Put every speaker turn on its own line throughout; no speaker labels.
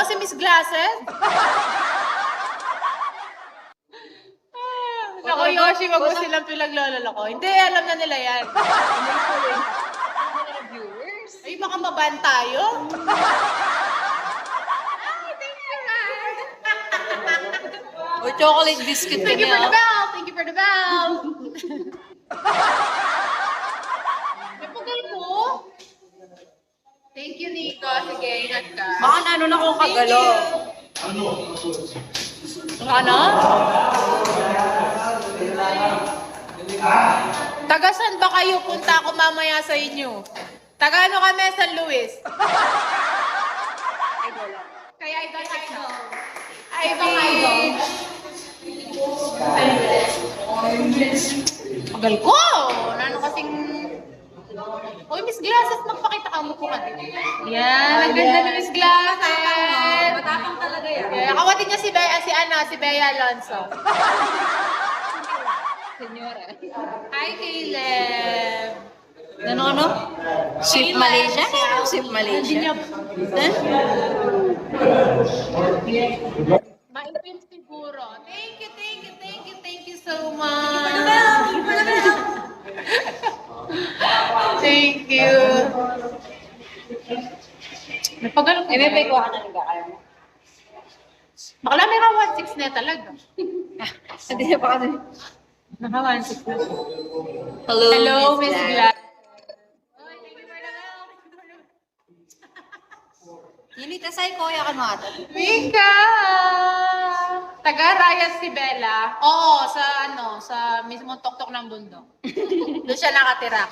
si Miss Glasses? Naku, Yoshi, wag mo silang pinaglololo ko. Hindi, alam na nila yan. Ay, baka maban tayo. Ay, thank you, man.
O chocolate biscuit ka
Thank you for the
niya.
bell. Thank you for the bell. Napagal ko. Thank you, Nico. Sige, ingat ka.
Baka na ano na kung kagalo.
Ano? Taga saan ba kayo? Punta ako mamaya sa inyo. Taga ano kami? San Luis. Kaya idol. Tagal ko! Nano kasing... Uy, Miss Glasses, magpakita ka mo po ka din. Yan, ang ganda ni Miss Glasses.
Matapang talaga yan.
Yeah, kawatin niya si Bea Alonso.
Senyora.
Hi, Caleb.
Ano? Sweet Malaysia? Sweet Malaysia.
Maipin siguro. Thank you so much. Thank you. Napagalo ko.
May ko ka talaga kayo.
Bakla may ka 1.6 na talaga.
Hindi na pa kasi.
Naka 1.6 na.
Hello,
Hello, Miss Glass.
Initasay ko, yakan mo ata.
Mika! Taga Rayas si Bella. Oo, sa mismong tuktok ng bundok. Doon siya nakatira.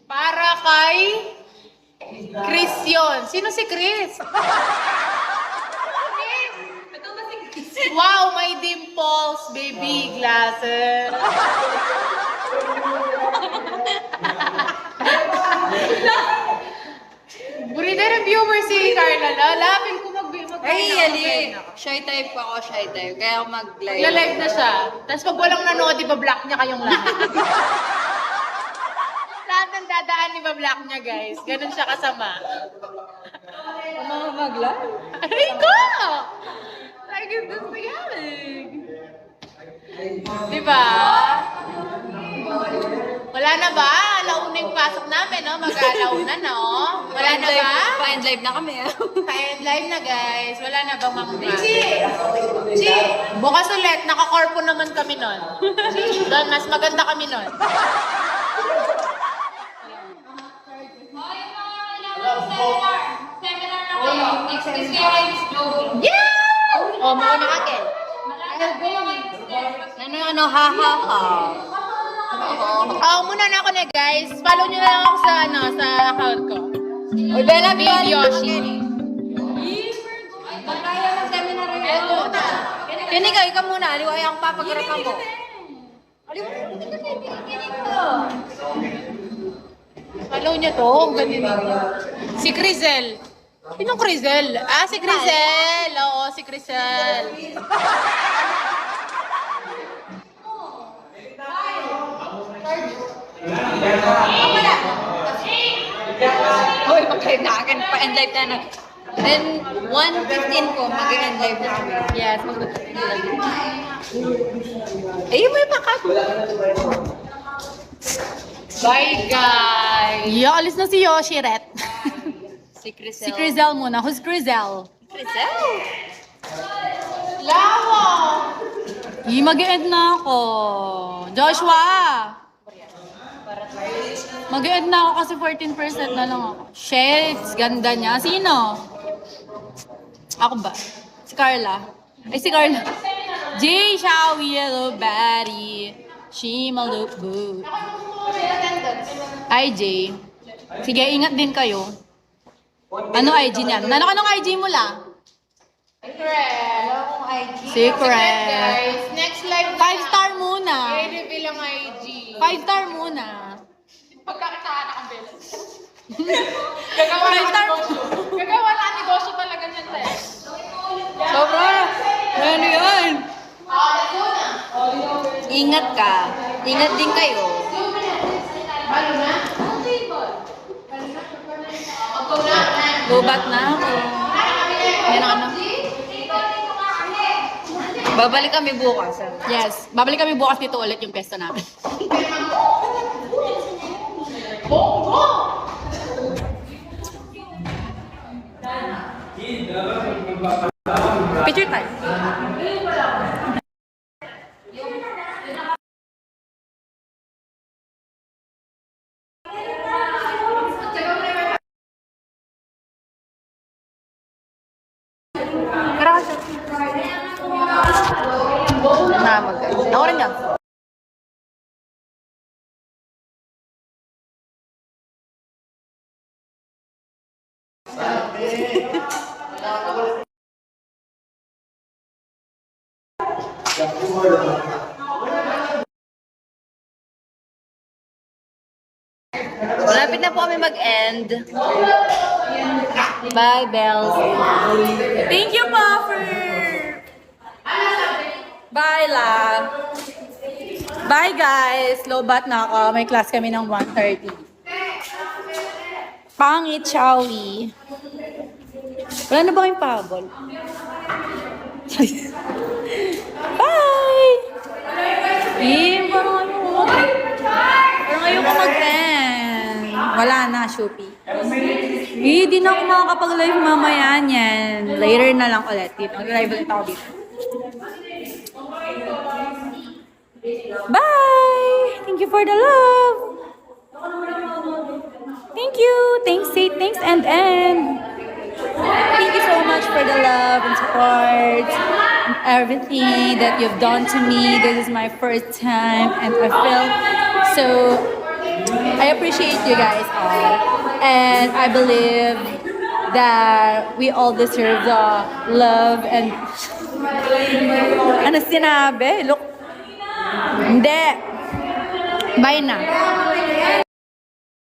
Para kay Chris yun. Sino si Chris? Wow, may dimples, baby glasses. Burida ng viewer si Carla. Lalapin ko
Ay, ali. Shy type ako, shy type. Kaya ako mag-live.
Nagla-live na siya. Tapos pag walang nanood, iba-block niya kayong lahat. Lahat ng dadaan, iba-block niya, guys. Ganun siya kasama.
Mga mag-live?
Aray ko! Like it this together. Diba? Wala na ba? Alauna yung pasok namin, no? Mag-alauna, no? Wala na ba?
Pa-end live na kami.
Pa-end live na, guys. Wala na bang mga Chi! Bukas ulit. Naka-corpo naman kami nun. Doon, mas maganda kami nun. Yeah! O, mauna ka, Kel.
Ano, ha.
Muna na ako na, guys. Follow nyo na lang ako sa account ko.
Uy, Bella,
Big Yoshi.
Magkaya ng seminar yun. Kini ka, ikaw muna. Aliwaya ang papagarapan ko.
Follow nyo to. Ang ganda nito. Si Crizel. Sinong Crizel? Si Crizel. Oo, si Crizel.
Uy, mag-live na akin. Pa-end live na na. Then, 1:15 po, mag-end live na kami.
Yes,
Ayun mo yung pakat.
bye, guys. Alis na si Yoshi, Ret.
Si Crisel.
Si Crizel muna. Who's Crizel?
Crisel?
Lawa! Mag-end na ako. Joshua! Mag-end na ako kasi 14% na lang ako. Shades, ganda niya. Sino? Ako ba? Si Carla. Ay, si Carla. Jay, shall we yellow batty? She look good. Ay, Jay. Sige, ingat din kayo. Ano IG niyan? Anong IG mo lang? Secret. Guys, next live
5-star muna.
i-reveal ang IG.
5-star muna.
Pagkakitaan akong beses. Gagawa na ang negosyo talaga niyan, te.
Sobra. Ano yan? Ingat ka. Ingat din kayo.
Halo na? Lobat na ako.
Yan ang ano. Babalik kami bukas.
Yes. Babalik kami bukas dito ulit yung pesta namin. Picture time.
Na mag-guys. Ako rin yan. Malapit na po kami mag-end. Bye, Bells.
Thank you, Puffer! Bye, love. Bye, guys. Lobat na ako. May class kami ng 1:30. Pangit, Chowie. Wala na ba kayong pabol? Bye! Parang ayoko mag-end. Wala na, Shopee. Di na ako makakapag-live mamaya niyan. Later na lang ulit. Mag-live ulit ako dito. Bye! Thank you for the love! Thank you! Thanks, say thanks, and end! Thank you so much for the love and support and everything that you've done to me. This is my first time and I feel so... I appreciate you guys all. And I believe that we all deserve the love and... Ano sinabi? Look. Hindi. Bye na.